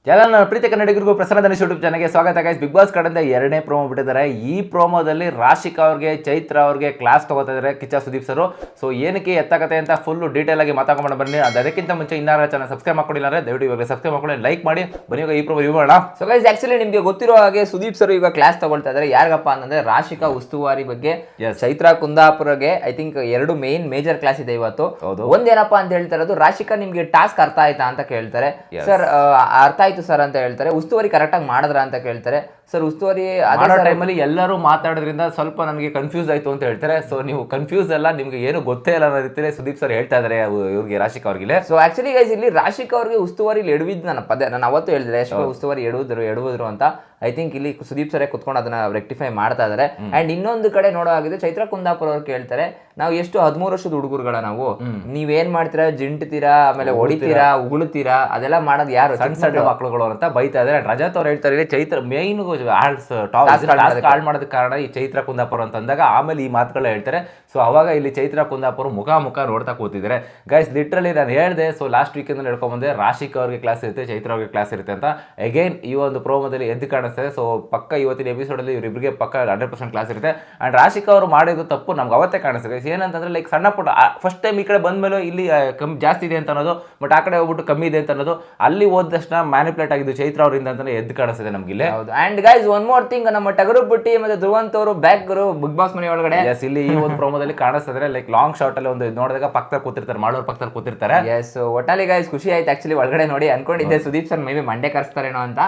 ಎಲ್ಲ ನನ್ನ ಪ್ರೀತಿ ಕನ್ನಡಿಗರಿಗೂ ಪ್ರಸನ್ನ ಧನುಷ್ ಯೂಟ್ಯೂಬ್ ಚಾನಲ್ಗೆ ಸ್ವಾಗತ ಗೈಸ್. ಬಿಗ್ ಬಾಸ್ ಕಡೆಯಿಂದ ಎರಡನೇ ಪ್ರೋಮೋ ಬಿಟ್ಟಿದ್ದಾರೆ. ಈ ಪ್ರೋಮೋದಲ್ಲಿ ರಾಶಿಕಾ ಅವ್ರಿಗೆ, ಚೈತ್ರ ಅವ್ರಿಗೆ ಕ್ಲಾಸ್ ತಗೋತಾ ಇದ್ದಾರೆ ಕಿಚ್ಚ ಸುದೀಪ್ ಸರ್. ಸೊ ಏನಕ್ಕೆ ಎತ್ತಾಕತೆ ಅಂತ ಫುಲ್ ಡೀಟೇಲ್ ಆಗಿ ಮಾತಾಡ್ಕೊಂಡು ಬನ್ನಿ. ಅದಕ್ಕಿಂತ ಮುಂಚೆ ಇನ್ನಾರ ಚಾನಲ್ ಸಬ್ಸ್ಕ್ರೈಬ್ ಮಾಡ್ಕೊಂಡಿಲ್ಲ ಅಂದ್ರೆ ದಯವಿಟ್ಟು ಇವಾಗ ಸಬ್ಸ್ಕ್ರೈಬ್ ಮಾಡ್ಕೊಳ್ಳಿ, ಲೈಕ್ ಮಾಡಿ ಬನ್ನಿ. ಈ ಪ್ರೋಮೋ ರಿವ್ಯೂ ಮಾಡೋಣ. ಸೊ ಗೈಸ್, ಆಕ್ಚುಲಿ ನಿಮಗೆ ಗೊತ್ತಿರೋ ಹಾಗೆ ಸುದೀಪ್ ಸರ್ ಈಗ ಕ್ಲಾಸ್ ತಗೊಳ್ತಾ ಇದ್ದಾರೆ. ಯಾರಿಗಪ್ಪ ಅಂತಂದ್ರೆ ರಾಶಿಕಾ ಉಸ್ತುವಾರಿ ಬಗ್ಗೆ, ಚೈತ್ರ ಕುಂದಾಪುರಗೆ ಐ ಥಿಂಕ್ ಎರಡು ಮೇಜರ್ ಕ್ಲಾಸ್ ಇದೆ ಇವತ್ತು. ಒಂದೇನಪ್ಪ ಅಂತ ಹೇಳ್ತಾ ಇರೋದು, ರಾಶಿಕಾ ನಿಮ್ಗೆ ಟಾಸ್ಕ್ ಅರ್ಥ ಆಯ್ತಾ ಅಂತ ಕೇಳ್ತಾರೆ. ಸರ್ ಅರ್ಥ ಆಯ್ತು ಸರ್ ಅಂತ ಹೇಳ್ತಾರೆ. ಉಸ್ತುವಾರಿ ಕರೆಕ್ಟ್ ಆಗಿ ಮಾಡಿದ್ರ ಅಂತ ಕೇಳ್ತಾರೆ. ಸರ್ ಉಸ್ತುವಾರಿ ಮಾಡೋ ಟೈಮಲ್ಲಿ ಎಲ್ಲರೂ ಮಾತಾಡೋದ್ರಿಂದ ಸ್ವಲ್ಪ ನನಗೆ ಕನ್ಫ್ಯೂಸ್ ಆಯ್ತು ಅಂತ ಹೇಳ್ತಾರೆ. ಸೊ ನೀವು ಕನ್ಫ್ಯೂಸ್ ಅಲ್ಲ, ನಿಮ್ಗೆ ಏನು ಗೊತ್ತೇ ಇಲ್ಲ ಅನ್ನೋ ರೀತಿಯಲ್ಲಿ ಸುದೀಪ್ ಸರ್ ಹೇಳ್ತಾ ಇದ್ದಾರೆ ಇವ್ರಿಗೆ, ರಾಶಿಕಾ ಅವ್ರಿಗೆ. ಸೊ ಆಕ್ಚುಲಿ ಗೈಸ್, ಇಲ್ಲಿ ರಾಶಿಕಾ ಅವ್ರಿಗೆ ಉಸ್ತುವಾರಿ ಎಡವಿದ್ ನಾನು ಅವತ್ತು ಹೇಳಿದೆ, ರಾಶಿಕಾ ಉಸ್ತುವಾರಿ ಎಡುವುದ್ರು ಅಂತ. ಐ ಥಿಂಕ್ ಇಲ್ಲಿ ಸುದೀಪ್ ಸರೇ ಕುತ್ಕೊಂಡು ಅದನ್ನ ರೆಕ್ಟಿಫೈ ಮಾಡ್ತಾ ಇದಾರೆ. ಅಂಡ್ ಇನ್ನೊಂದು ಕಡೆ ನೋಡೋ ಆಗಿದೆ, ಚೈತ್ರ ಕುಂದಾಪುರ ಅವ್ರು ಕೇಳ್ತಾರೆ, ನಾವು ಎಷ್ಟು 13 ವರ್ಷದ ಹುಡುಗರುಗಳ ನಾವು, ನೀವೇನ್ ಮಾಡ್ತೀರಾ, ಜಿಂಟ್ತೀರಾ, ಆಮೇಲೆ ಹೊಡಿತೀರಾ, ಉಗುಳುತ್ತೀರಾ, ಅದೆಲ್ಲ ಮಾಡೋದು ಯಾರು, ಸಣ್ಣ ಸಣ್ಣ ಮಕ್ಕಳುಗಳು ಅಂತ ಬೈತಾ ಇದಾರೆ. ರಜತ್ ಅವ್ರು ಹೇಳ್ತಾರೆ, ಚೈತ್ರ ಮೇನ್ ಹಾಳು ಮಾಡೋದಕ್ಕೆ ಕಾರಣ ಈ ಚೈತ್ರ ಕುಂದಾಪುರ ಅಂತ ಅಂದಾಗ ಆಮೇಲೆ ಈ ಮಾತುಗಳ ಹೇಳ್ತಾರೆ. ಸೊ ಅವಾಗ ಇಲ್ಲಿ ಚೈತ್ರ ಕುಂದಾಪುರ ಮುಖ ನೋಡ್ತಾ ಕೂತಿದ್ದಾರೆ. ಗೈಸ್ ಲಿಟ್ರಲಿ ನಾನು ಹೇಳಿದೆ, ಸೊ ಲಾಸ್ಟ್ ವೀಕೆಂಡ್ ಹೇಳ್ಕೊಂಡ್ ಬಂದೆ, ರಾಶಿಕಾ ಅವ್ರಿಗೆ ಕ್ಲಾಸ್ ಇರುತ್ತೆ, ಚೈತ್ರ ಅವ್ರಿಗೆ ಕ್ಲಾಸ್ ಇರುತ್ತೆ ಅಂತ. ಅಗೈನ್ ಈ ಒಂದು ಪ್ರೋಮೋದಲ್ಲಿ ಎದ್ದು ಕಾಣಿಸ್ತದೆ. ಸೊ ಪಕ್ಕ ಇವತ್ತಿನ ಎಪಿಸೋಡಲ್ಲಿ ಇವರಿಬ್ಬರಿಗೆ ಪಕ್ಕ 100% ಕ್ಲಾಸ್ ಇರುತ್ತೆ. ಅಂಡ್ ರಾಶಿಕಾ ಅವರು ಮಾಡಿದ್ದು ತಪ್ಪು ನಮ್ಗೆ ಅವತ್ತೇ ಕಾಣಿಸ್ತದೆ. ಏನಂತಂದ್ರೆ ಲೈಕ್ ಸಣ್ಣ ಪುಟ್ಟ ಫಸ್ಟ್ ಟೈಮ್ ಈ ಕಡೆ ಬಂದ್ಮೇಲೆ ಇಲ್ಲಿ ಕಮ್ಮಿ ಜಾಸ್ತಿ ಇದೆ ಅಂತ ಅನ್ನೋದು, ಬಟ್ ಆ ಕಡೆ ಹೋಗ್ಬಿಟ್ಟು ಕಮ್ಮಿ ಇದೆ ಅಂತ ಅನ್ನೋದು, ಅಲ್ಲಿ ಹೋದ ತಕ್ಷಣ ಮ್ಯಾನಿಪುಲೇಟ್ ಆಗಿದ್ದು ಚೈತ್ರ ಅವರಿಂದ ಅಂತಾನೆ ಎದ್ದು ಕಾಣಿಸ್ತದೆ ನಮ್ಗೆ. ಹೌದು. And guys, one more thing, ನಮ್ಮ ಟಗರು ಬುಟ್ಟಿ ಮತ್ತೆ ಧ್ರುವಂತ್ ಅವರು ಬ್ಯಾಕ್ ಬಿಗ್ ಬಾಸ್ ಮನೆ ಒಳಗಡೆ ಇಲ್ಲಿ ಈ ಒಂದು ಪ್ರೋಮೋದಲ್ಲಿ ಕಾಣಿಸ್ತದೆ. ಲೈಕ್ ಲಾಂಗ್ ಶಾರ್ಟ್ ಅಲ್ಲಿ ಒಂದು ನೋಡಿದಾಗ ಪಕ್ಕದಲ್ಲಿ ಕೂತಿರ್ತಾರೆ, ಮಾಡೋರು ಪಕ್ಕದಲ್ಲಿ ಕೂತಿರ್ತಾರೆ. ಎಸ್, ಒಟ್ಟಾಲಿ ಗೈಸ್ ಖುಷಿ ಆಯ್ತು ಆಕ್ಚುಲಿ ಒಳಗಡೆ ನೋಡಿ. ಅನ್ಕೊಂಡಿದ್ದೆ ಸುದೀಪ್ ಸರ್ ಮೇ ಬಿ ಮಂಡೆ ಕರ್ಸ್ತಾರೇನೋ ಅಂತ,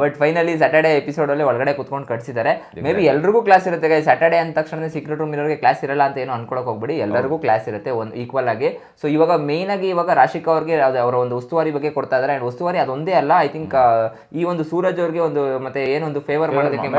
ಬಟ್ ಫೈನಲಿ ಸ್ಯಾಟರ್ಡೆ ಎಪಿಸೋಡ್ ಅಲ್ಲಿ ಒಳಗಡೆ ಕುತ್ಕೊಂಡು ಕಟ್ಸಿದ್ದಾರೆ. ಮೇ ಬಿ ಎಲ್ರಿಗೂ ಕ್ಲಾಸ್ ಇರುತ್ತೆ ಗೈಸ್. ಸ್ಯಾಟರ್ಡೆ ಅಂದ ತಕ್ಷಣ ಸೀಕ್ರೆಟ್ ರೂಮ್ ಇರೋರಿಗೆ ಕ್ಲಾಸ್ ಇರಲ್ಲ ಅಂತ ಏನು ಅನ್ಕೊಳಕ್ ಹೋಗ್ಬಿಡಿ, ಎಲ್ಲರಿಗೂ ಕ್ಲಾಸ್ ಇರುತ್ತೆ ಒಂದು ಈಕ್ವಲ್ ಆಗಿ. ಸೊ ಇವಾಗ ಮೇನ್ ಆಗಿ ಇವಾಗ ರಾಶಿಕಾ ಅವ್ರಿಗೆ ಅವರ ಒಂದು ಉಸ್ತುವಾರಿ ಬಗ್ಗೆ ಕೊಡ್ತಾ ಇದ್ದಾರೆ. ಅಂಡ್ ಉಸ್ತುವಾರಿ ಅದೊಂದೇ ಅಲ್ಲ, ಐ ಥಿಂಕ್ ಈ ಒಂದು ಸೂರಜ್ ಅವ್ರಿಗೆ ಒಂದು ಮತ್ತೆ ಏನೊಂದು ಫೇವರ್ ಮಾಡೋದಕ್ಕೆ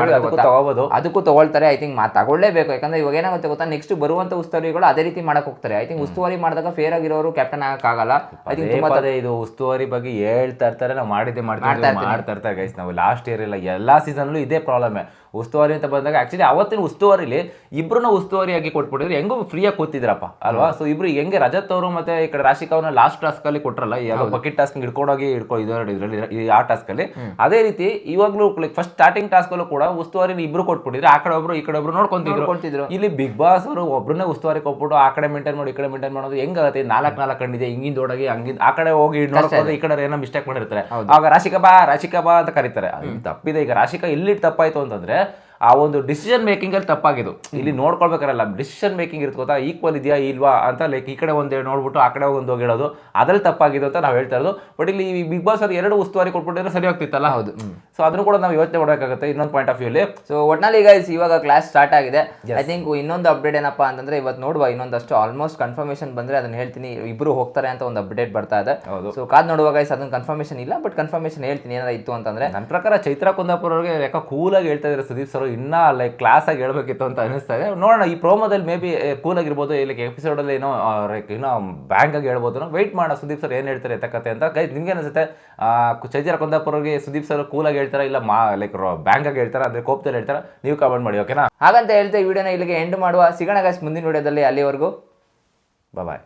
ಅದಕ್ಕೂ ತಗೊಳ್ತಾರೆ. ಐ ಥಿಂಕ್ ತಗೊಳ್ಳೇಬೇಕು, ಯಾಕಂದ್ರೆ ಇವಾಗ ಏನಾಗುತ್ತೆ ಗೊತ್ತಾ, ನೆಕ್ಸ್ಟ್ ಬರುವಂತ ಉಸ್ತುವಾರಿಗಳು ಅದೇ ರೀತಿ ಮಾಡಕ್ ಹೋಗ್ತಾರೆ. ಐ ಥಿಂಕ್ ಉಸ್ತುವಾರಿ ಮಾಡಿದಾಗ ಫೇರ್ ಆಗಿರೋರು ಕ್ಯಾಪ್ಟನ್ ಆಗಕ್ಕಾಗಲ್ಲ. ಐ ಥಿಂಕ್ ಇದು ಉಸ್ತುವಾರಿ ಬಗ್ಗೆ ಹೇಳ್ತಾ ಇರ್ತಾರೆ, ನಾವು ಮಾಡ್ತಾ ಇರ್ತಾರೆ ಗೈಸ್. ನಾವು ಲಾಸ್ಟ್ ಇಯರ್ ಇಲ್ಲ, ಎಲ್ಲಾ ಸೀಸನ್ ಇದೇ ಪ್ರಾಬ್ಲಮ್. ಉಸ್ತುವಾರಿ ಅಂತ ಬಂದಾಗ ಆಕ್ಚುಲಿ ಅವತ್ತಿನ ಉಸ್ತುವಾರಿಲಿ ಇಬ್ರು ಉಸ್ತುವಾರಿಯಾಗಿ ಕೊಟ್ಬಿಟ್ಟಿದ್ರೆ ಹೆಂಗೋ ಫ್ರೀಯಾಗಿ ಕೂತಿದ್ರಪ್ಪ ಅಲ್ವಾ. ಸೊ ಇಬ್ರು ಹೆಂಗೆ ರಜತ್ ಅವರು ಮತ್ತೆ ಈ ಕಡೆ ರಾಶಿಕಾ ಅವ್ರನ್ನ ಲಾಸ್ಟ್ ಟಾಸ್ಕ್ ಅಲ್ಲಿ ಕೊಟ್ರಲ್ಲ, ಯಾವ ಬಕೆಟ್ ಟಾಸ್ಕ್ ಹಿಡ್ಕೊಂಡೋಗಿ ಇದ್ರಲ್ಲಿ ಆ ಟಾಸ್ಕ್ ಅಲ್ಲಿ, ಅದೇ ರೀತಿ ಇವಾಗ್ಲೂ ಫಸ್ಟ್ ಸ್ಟಾರ್ಟಿಂಗ್ ಟಾಸ್ಕ್ ಅಲ್ಲೂ ಕೂಡ ಉಸ್ತುವಾರಿ ಇಬ್ರು ಕೊಟ್ಬಿಟ್ಟಿದ್ರೆ, ಆ ಕಡೆ ಒಬ್ರು ಈ ಕಡೆ ಒಬ್ರು ನೋಡ್ಕೊಂತಿದ್ರು. ಇಲ್ಲಿ ಬಿಗ್ ಬಾಸ್ ಅವರು ಒಬ್ರನ್ನೇ ಉಸ್ತುವಾರಿ ಕೊಟ್ಬಿಟ್ಟು ಆ ಕಡೆ ಮೇಂಟೈನ್ ಮಾಡಿ ಈ ಕಡೆ ಮೇಂಟೈನ್ ಮಾಡೋದು ಹೆಂಗಾಗುತ್ತೆ. 4 ಕಣ್ಣಿದೆ, ಹಿಂಗಿಂದ ಓಡಾಗಿ ಹಂಗಿಂದ ಆ ಕಡೆ ಹೋಗಿ ನೋಡ್ಕೊಂಡು ಈ ಕಡೆ ಏನೋ ಮಿಸ್ಟೇಕ್ ಮಾಡಿರ್ತಾರೆ, ಆಗ ರಾಶಿಕಾ ಬಾ ಅಂತ ಕರೀತಾರೆ. ಅದು ತಪ್ಪಿದೆ. ಈಗ ರಾಶಿಕಾ ಎಲ್ಲಿ ತಪ್ಪಾಯ್ತು ಅಂತಂದ್ರೆ, ಆ ಒಂದು ಡಿಸಿಷನ್ ಮೇಕಿಂಗ್ ಅಲ್ಲಿ ತಪ್ಪಾಗಿದ್ದು. ಇಲ್ಲಿ ನೋಡ್ಕೊಳ್ಬೇಕಾರಲ್ಲ, ಡಿಸಿಷನ್ ಮೇಕಿಂಗ್ ಇರುತ್ತೆ ಗೊತ್ತಾ, ಈಕ್ವಲ್ ಇದೆಯಾ ಇಲ್ವಾ ಅಂತ, ಲೈಕ್ ಈ ಕಡೆ ಒಂದು ನೋಡ್ಬಿಟ್ಟು ಆ ಕಡೆ ಒಂದು ಹೇಳೋದು, ಅದ್ರಲ್ಲಿ ತಪ್ಪಾಗಿದ್ದು ಅಂತ ನಾವು ಹೇಳ್ತಾ ಇರೋದು. ಬಟ್ ಇಲ್ಲಿ ಬಿಗ್ ಬಾಸ್ ಅವ್ರು 2 ಉಸ್ತುವಾರಿ ಕೊಟ್ಬಿಟ್ಟಿದ್ರೆ ಸರಿ ಹೋಗ್ತಿತ್ತಲ್ಲ. ಹೌದು. ಸೊ ಅದನ್ನು ಕೂಡ ನಾವು ಯೋಚನೆ ಮಾಡಬೇಕಾಗುತ್ತೆ ಇನ್ನೊಂದು ಪಾಯಿಂಟ್ ಆಫ್ ವ್ಯೂ ಅಲ್ಲಿ. ಸೊ ಒಟ್ನಲ್ಲಿ ಗೈಸ್ ಇವಾಗ ಕ್ಲಾಸ್ ಸ್ಟಾರ್ಟ್ ಆಗಿದೆ. ಐ ಥಿಂಕ್ ಇನ್ನೊಂದು ಅಪ್ಡೇಟ್ ಏನಪ್ಪಾ ಅಂತಂದ್ರೆ, ಇವತ್ತು ನೋಡುವ ಇನ್ನೊಂದಷ್ಟು ಆಲ್ಮೋಸ್ಟ್ ಕನ್ಫರ್ಮೇಶನ್ ಬಂದ್ರೆ ಅದನ್ನ ಹೇಳ್ತೀನಿ, ಇಬ್ರು ಹೋಗ್ತಾರೆ ಅಂತ ಒಂದು ಅಪ್ಡೇಟ್ ಬರ್ತಾ ಇದೆ. ಸೊ ಕಾದ್ ನೋಡುವ ಗೈಸ್, ಅದನ್ನ ಕನ್ಫರ್ಮೇಶನ್ ಇಲ್ಲ, ಬಟ್ ಕನ್ಫರ್ಮೇಶನ್ ಹೇಳ್ತೀನಿ ಏನಾರ ಇತ್ತು ಅಂತಂದ್ರೆ. ನನ್ನ ಪ್ರಕಾರ ಚೈತ್ರ ಕುಂದಾಪುರ ಅವ್ರಿಗೆ ಯಾಕೆ ಕೂಲಾಗಿ ಹೇಳ್ತಾ ಇದ್ದಾರೆ ಸುದೀಪ್ ಸರ್, ಇನ್ನ ಲೈಕ್ ಕ್ಲಾಸ್ ಆಗಿ ಹೇಳ್ಬೇಕಿತ್ತು ಅಂತ ಅನಿಸ್ತಾ ಇದೆ. ನೋಡೋಣ, ಈ ಪ್ರೋಮೋದಲ್ಲಿ ಮೇ ಬಿ ಕೂಲ್ ಆಗಿರ್ಬೋದು, ಇಲ್ಲಿ ಎಪಿಸೋಡ್ ಅಲ್ಲಿ ಏನೋ ಬ್ಯಾಂಕ್ ಆಗಿ ಹೇಳ್ಬೋದು. ವೆಯ್ಟ್ ಮಾಡೋಣ ಸುದೀಪ್ ಸರ್ ಏನ್ ಹೇಳ್ತಾರೆ ಎತ್ತಕತೆ ಅಂತ. ಗೈಸ್ ನಿಮ್ಗೆ ಅನಿಸುತ್ತೆ, ಚೈತ್ರ ಕುಂದಾಪುರ ಅವ್ರಿಗೆ ಸುದೀಪ್ ಸರ್ ಕೂಲ್ ಆಗಿ ಹೇಳ್ತಾರೆ, ಇಲ್ಲ ಲೈಕ್ ಬ್ಯಾಂಕ್ ಆಗಿ ಹೇಳ್ತಾರೆ, ಅಂದ್ರೆ ಕೋಪದಲ್ಲಿ ಹೇಳ್ತಾರೆ? ನೀವು ಕಾಮೆಂಟ್ ಮಾಡಿ, ಓಕೆನಾ? ಹಾಗಂತ ಹೇಳ್ತಾ ಈ ವಿಡಿಯೋನ ಇಲ್ಲಿಗೆ ಎಂಡ್ ಮಾಡುವ. ಸಿಗೋಣ ಗೈಸ್ ಮುಂದಿನ ವಿಡಿಯೋದಲ್ಲಿ. ಅಲ್ಲಿವರೆಗೂ ಬಾಯ್.